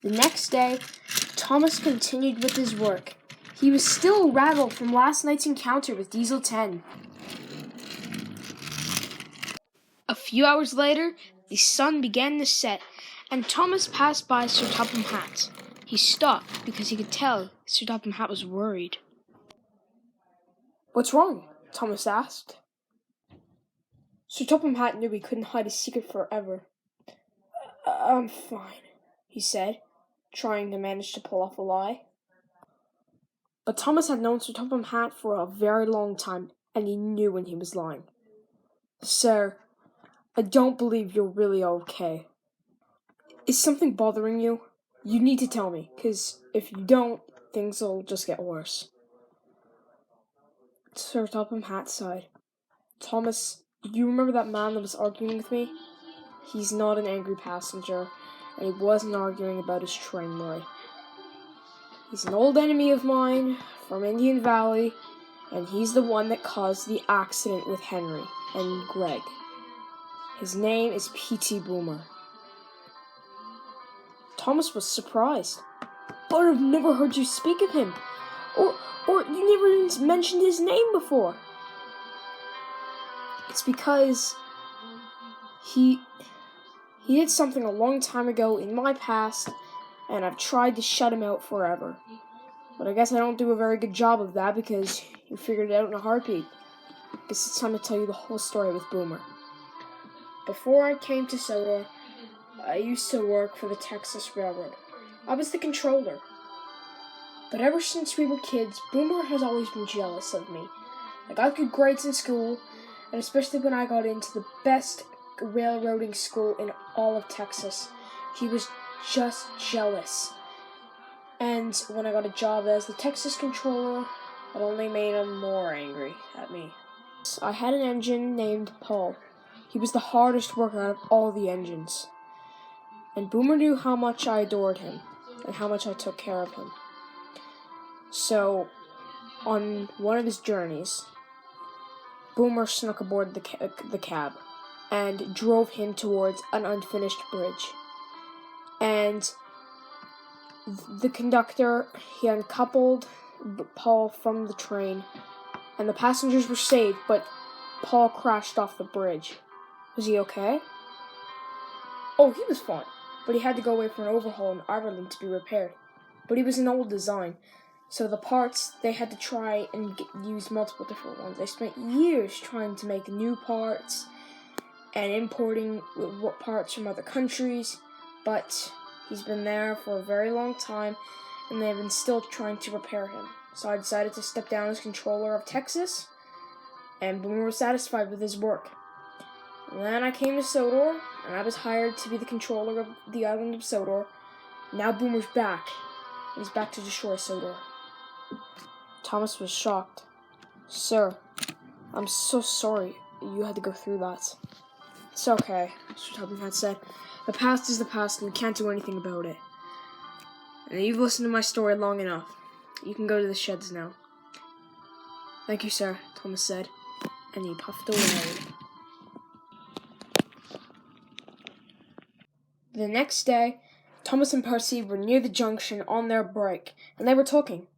The next day, Thomas continued with his work. He was still rattled from last night's encounter with Diesel 10. A few hours later, the sun began to set, and Thomas passed by Sir Topham Hatt. He stopped because he could tell Sir Topham Hatt was worried. "What's wrong?" Thomas asked. Sir Topham Hatt knew he couldn't hide his secret forever. "I'm fine," he said, trying to manage to pull off a lie. But Thomas had known Sir Topham Hatt for a very long time, and he knew when he was lying. "Sir, I don't believe you're really okay. Is something bothering you? You need to tell me, because if you don't, things will just get worse." Sir Topham Hatt sighed. "Thomas, do you remember that man that was arguing with me? He's not an angry passenger, and he wasn't arguing about his train ride. He's an old enemy of mine from Indian Valley, and he's the one that caused the accident with Henry and Greg. His name is P.T. Boomer." Thomas was surprised. "But I've never heard you speak of him, or you never even mentioned his name before." "It's because he did something a long time ago in my past, and I've tried to shut him out forever. But I guess I don't do a very good job of that because you figured it out in a heartbeat. I guess it's time to tell you the whole story with Boomer. Before I came to Sodor, I used to work for the Texas Railroad. I was the controller. But ever since we were kids, Boomer has always been jealous of me. I got good grades in school, and especially when I got into the best railroading school in all of Texas, he was just jealous. And when I got a job as the Texas controller, it only made him more angry at me. I had an engine named Paul. He was the hardest worker out of all the engines. And Boomer knew how much I adored him and how much I took care of him. So, on one of his journeys, Boomer snuck aboard the cab and drove him towards an unfinished bridge. And the conductor, he uncoupled Paul from the train, and the passengers were saved, but Paul crashed off the bridge. Was he okay? Oh, he was fine, but he had to go away for an overhaul in Ireland to be repaired. But he was an old design, so the parts, they had to try and use multiple different ones. They spent years trying to make new parts and importing parts from other countries, but he's been there for a very long time, and they've been still trying to repair him. So I decided to step down as controller of Texas, and Boomer was satisfied with his work. And then I came to Sodor, and I was hired to be the controller of the island of Sodor. Now Boomer's back, and he's back to destroy Sodor. Thomas was shocked. "Sir, I'm so sorry you had to go through that." "It's okay," Sir Topham Hatt said. "The past is the past, and we can't do anything about it. And you've listened to my story long enough. You can go to the sheds now." "Thank you, sir," Thomas said, and he puffed away. The next day, Thomas and Percy were near the junction on their break, and they were talking.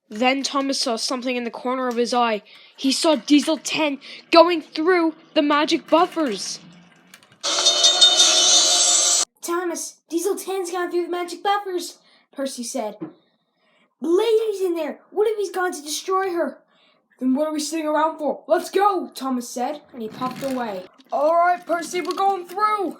Then Thomas saw something in the corner of his eye. He saw Diesel 10 going through the magic buffers. "Thomas, Diesel 10's gone through the magic buffers," Percy said. "The lady's in there. What if he's gone to destroy her?" "Then what are we sitting around for? Let's go," Thomas said, and he puffed away. "All right, Percy, we're going through."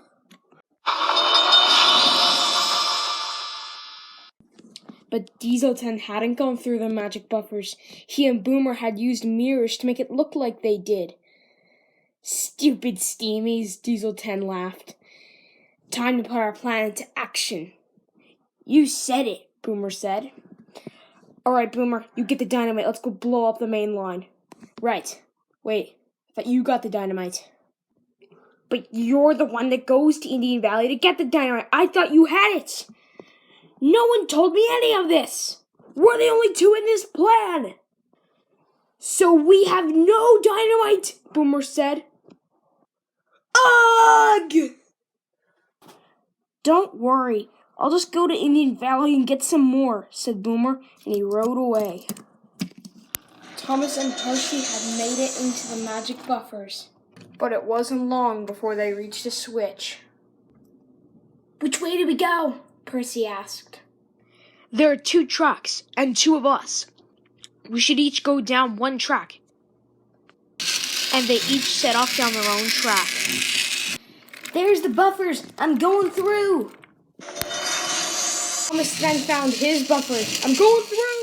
But Diesel 10 hadn't gone through the magic buffers. He and Boomer had used mirrors to make it look like they did. "Stupid steamies," Diesel 10 laughed. "Time to put our plan into action." "You said it," Boomer said. "All right, Boomer, you get the dynamite. Let's go blow up the main line." "Right. Wait, I thought you got the dynamite." "But you're the one that goes to Indian Valley to get the dynamite. I thought you had it." "No one told me any of this. We're the only two in this plan." "So we have no dynamite," Boomer said. "Ugh!" "Don't worry. I'll just go to Indian Valley and get some more, said Boomer, and he rode away. Thomas and Percy had made it into the magic buffers, but it wasn't long before they reached a switch. Which way do we go? Percy asked. There are 2 tracks and 2 of us. We should each go down one track. And they each set off down their own track. There's the buffers. I'm going through. Thomas then found his buffers. I'm going through.